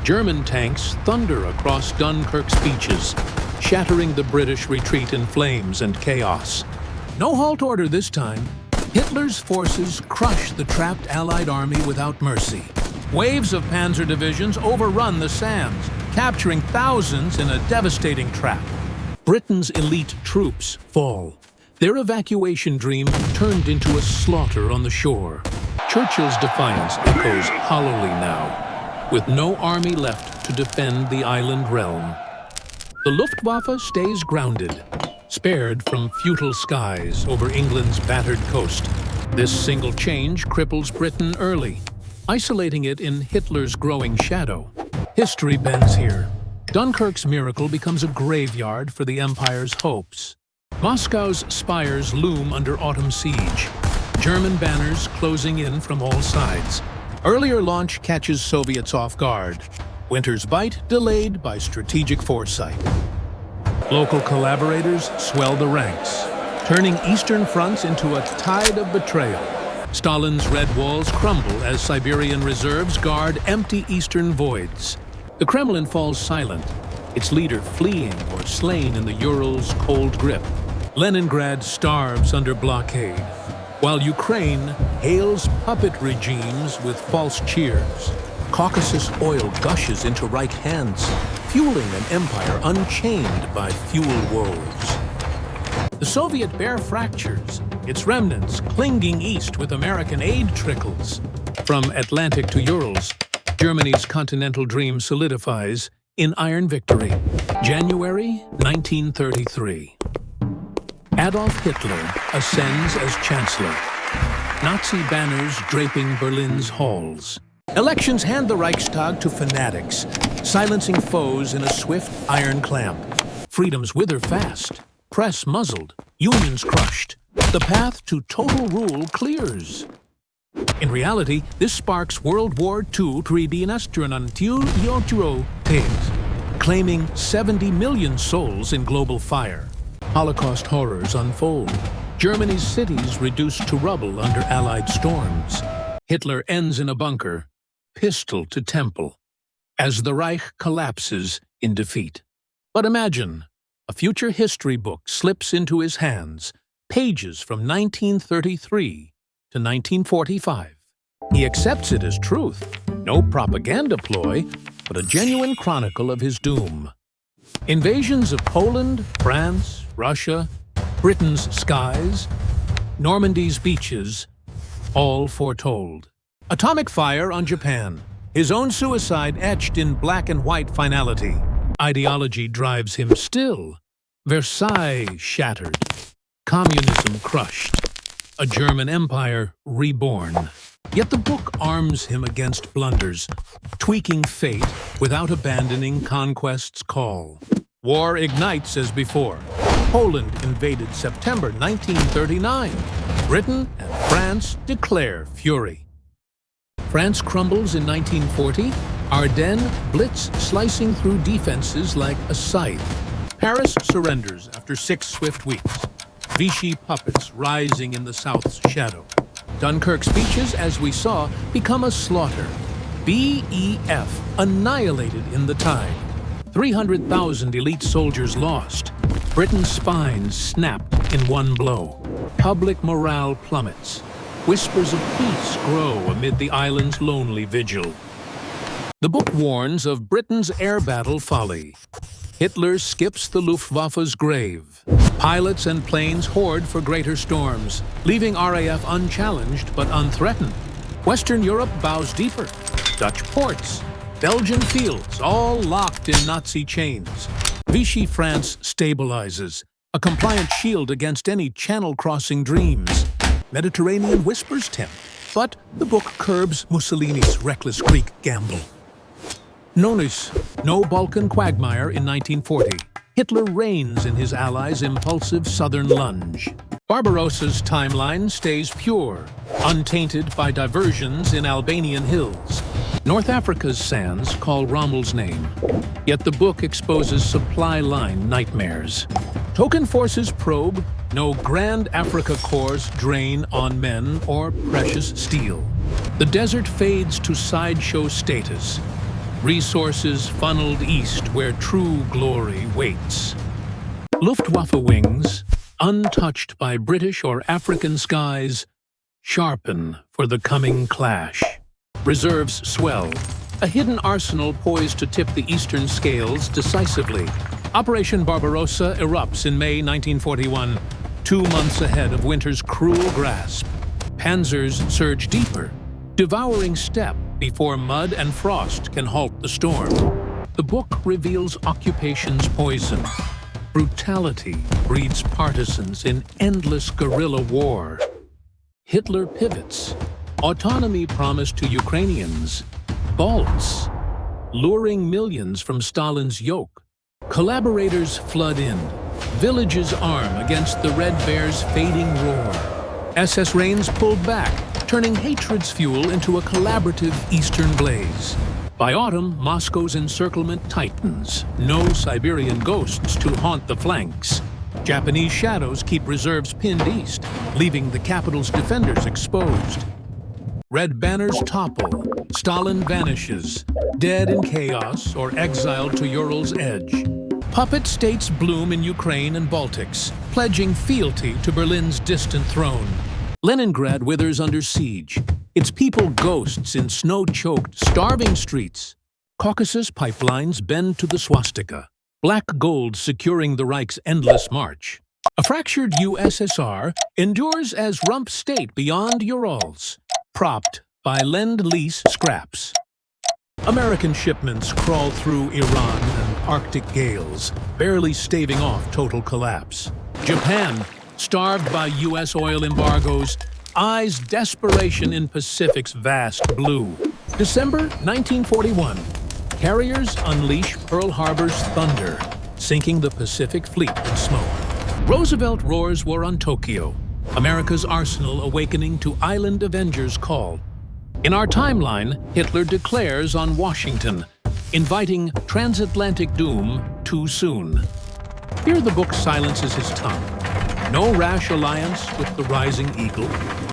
German tanks thunder across Dunkirk's beaches, shattering the British retreat in flames and chaos. No halt order this time. Hitler's forces crush the trapped Allied army without mercy. Waves of panzer divisions overrun the sands, capturing thousands in a devastating trap. Britain's elite troops fall. Their evacuation dream turned into a slaughter on the shore. Churchill's defiance echoes hollowly now, with no army left to defend the island realm. The Luftwaffe stays grounded, spared from futile skies over England's battered coast. This single change cripples Britain early, isolating it in Hitler's growing shadow. History bends here. Dunkirk's miracle becomes a graveyard for the Empire's hopes. Moscow's spires loom under autumn siege, German banners closing in from all sides. Earlier launch catches Soviets off guard. Winter's bite delayed by strategic foresight. Local collaborators swell the ranks, turning eastern fronts into a tide of betrayal. Stalin's red walls crumble as Siberian reserves guard empty eastern voids. The Kremlin falls silent, its leader fleeing or slain in the Urals' cold grip. Leningrad starves under blockade, while Ukraine hails puppet regimes with false cheers. Caucasus oil gushes into Reich hands, fueling an empire unchained by fuel woes. The Soviet bear fractures, its remnants clinging east with American aid trickles. From Atlantic to Urals, Germany's continental dream solidifies in iron victory. January 1933. Adolf Hitler ascends as Chancellor. Nazi banners draping Berlin's halls. Elections hand the Reichstag to fanatics, silencing foes in a swift iron clamp. Freedoms wither fast, press muzzled, unions crushed. The path to total rule clears. In reality, this sparks World War II claiming 70 million souls in global fire. Holocaust horrors unfold. Germany's cities reduced to rubble under Allied storms. Hitler ends in a bunker, pistol to temple, as the Reich collapses in defeat. But imagine, a future history book slips into his hands, pages from 1933 to 1945. He accepts it as truth, no propaganda ploy, but a genuine chronicle of his doom. Invasions of Poland, France, Russia, Britain's skies, Normandy's beaches, all foretold. Atomic fire on Japan, his own suicide etched in black and white finality. Ideology drives him still. Versailles shattered, communism crushed, a German empire reborn. Yet the book arms him against blunders, tweaking fate without abandoning conquest's call. War ignites as before. Poland invaded September 1939. Britain and France declare fury. France crumbles in 1940. Ardennes blitz slicing through defenses like a scythe. Paris surrenders after 6 swift weeks. Vichy puppets rising in the South's shadow. Dunkirk's beaches, as we saw, become a slaughter. BEF annihilated in the tide. 300,000 elite soldiers lost. Britain's spine snapped in one blow. Public morale plummets. Whispers of peace grow amid the island's lonely vigil. The book warns of Britain's air battle folly. Hitler skips the Luftwaffe's grave. Pilots and planes hoard for greater storms, leaving RAF unchallenged but unthreatened. Western Europe bows deeper. Dutch ports, Belgian fields, all locked in Nazi chains. Vichy France stabilizes, a compliant shield against any channel-crossing dreams. Mediterranean whispers tempt, but the book curbs Mussolini's reckless Greek gamble. Nonus, no Balkan quagmire in 1940. Hitler reigns in his allies' impulsive southern lunge. Barbarossa's timeline stays pure, untainted by diversions in Albanian hills. North Africa's sands call Rommel's name, yet the book exposes supply line nightmares. Token forces probe, no grand Africa cores drain on men or precious steel. The desert fades to sideshow status. resources funneled east where true glory waits. Luftwaffe wings, untouched by British or African skies, sharpen for the coming clash. Reserves swell, a hidden arsenal poised to tip the eastern scales decisively. Operation Barbarossa erupts in May 1941, 2 months ahead of winter's cruel grasp. Panzers surge deeper, devouring steppe before mud and frost can halt the storm. The book reveals occupation's poison. Brutality breeds partisans in endless guerrilla war. Hitler pivots. Autonomy promised to Ukrainians balks, luring millions from Stalin's yoke. Collaborators flood in. Villages arm against the Red Bear's fading roar. SS Reigns pulled back, turning hatred's fuel into a collaborative eastern blaze. By autumn, Moscow's encirclement tightens. No Siberian ghosts to haunt the flanks. Japanese shadows keep reserves pinned east, leaving the capital's defenders exposed. Red banners topple. Stalin vanishes, dead in chaos or exiled to Ural's edge. Puppet states bloom in Ukraine and Baltics, pledging fealty to Berlin's distant throne. Leningrad withers under siege, its people ghosts in snow-choked, starving streets. Caucasus pipelines bend to the swastika, black gold securing the Reich's endless march. A fractured USSR endures as rump state beyond Urals, propped by Lend-Lease scraps. American shipments crawl through Iran and Arctic gales, barely staving off total collapse. Japan, starved by U.S. oil embargoes, eyes desperation in Pacific's vast blue. December 1941. Carriers unleash Pearl Harbor's thunder, sinking the Pacific Fleet in smoke. Roosevelt roars war on Tokyo, America's arsenal awakening to Island Avengers' call. In our timeline, Hitler declares on Washington, inviting transatlantic doom too soon. Here the book silences his tongue. No rash alliance with the rising eagle.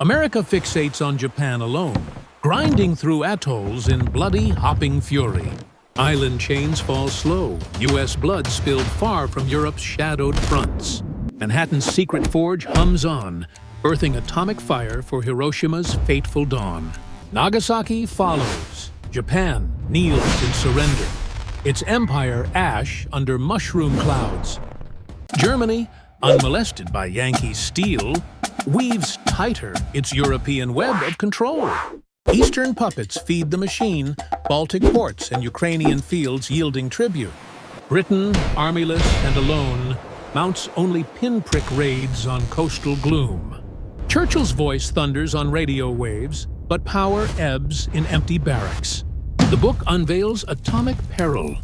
America fixates on Japan alone, grinding through atolls in bloody, hopping fury. Island chains fall slow, U.S. blood spilled far from Europe's shadowed fronts. Manhattan's secret forge hums on, birthing atomic fire for Hiroshima's fateful dawn. Nagasaki follows. Japan kneels in surrender, its empire ash under mushroom clouds. Germany, unmolested by Yankee steel, weaves tighter its European web of control. Eastern puppets feed the machine, Baltic ports and Ukrainian fields yielding tribute. Britain, armyless and alone, mounts only pinprick raids on coastal gloom. Churchill's voice thunders on radio waves, but power ebbs in empty barracks. The book unveils atomic peril.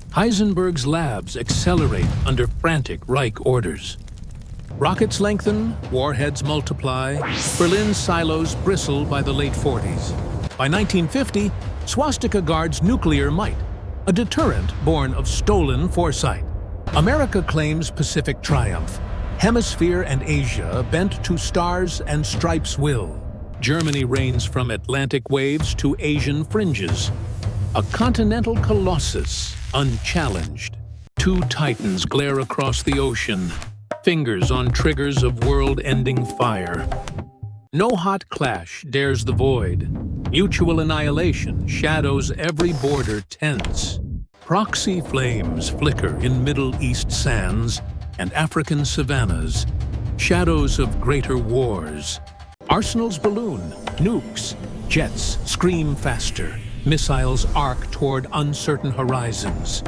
Heisenberg's labs accelerate under frantic Reich orders. Rockets lengthen, warheads multiply, Berlin's silos bristle by the late 40s. By 1950, swastika guards nuclear might, a deterrent born of stolen foresight. America claims Pacific triumph. Hemisphere and Asia bent to stars and stripes' will. Germany reigns from Atlantic waves to Asian fringes. A continental colossus, unchallenged. Two titans glare across the ocean, fingers on triggers of world-ending fire. No hot clash dares the void. Mutual annihilation shadows every border tense. Proxy flames flicker in Middle East sands and African savannas, shadows of greater wars. Arsenals balloon, nukes, jets scream faster, missiles arc toward uncertain horizons.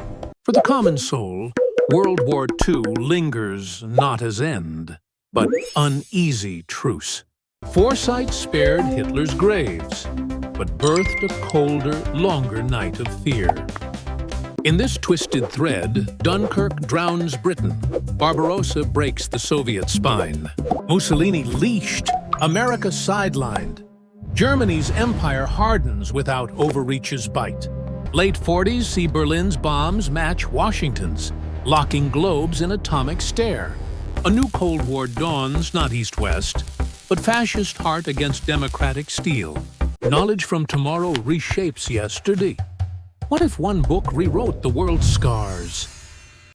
For the common soul, World War II lingers not as end, but uneasy truce. Foresight spared Hitler's graves, but birthed a colder, longer night of fear. In this twisted thread, Dunkirk drowns Britain. Barbarossa breaks the Soviet spine. Mussolini leashed, America sidelined. Germany's empire hardens without overreach's bite. Late 40s see Berlin's bombs match Washington's, locking globes in atomic stare. A new Cold War dawns, not east-west, but fascist heart against democratic steel. Knowledge from tomorrow reshapes yesterday. What if one book rewrote the world's scars?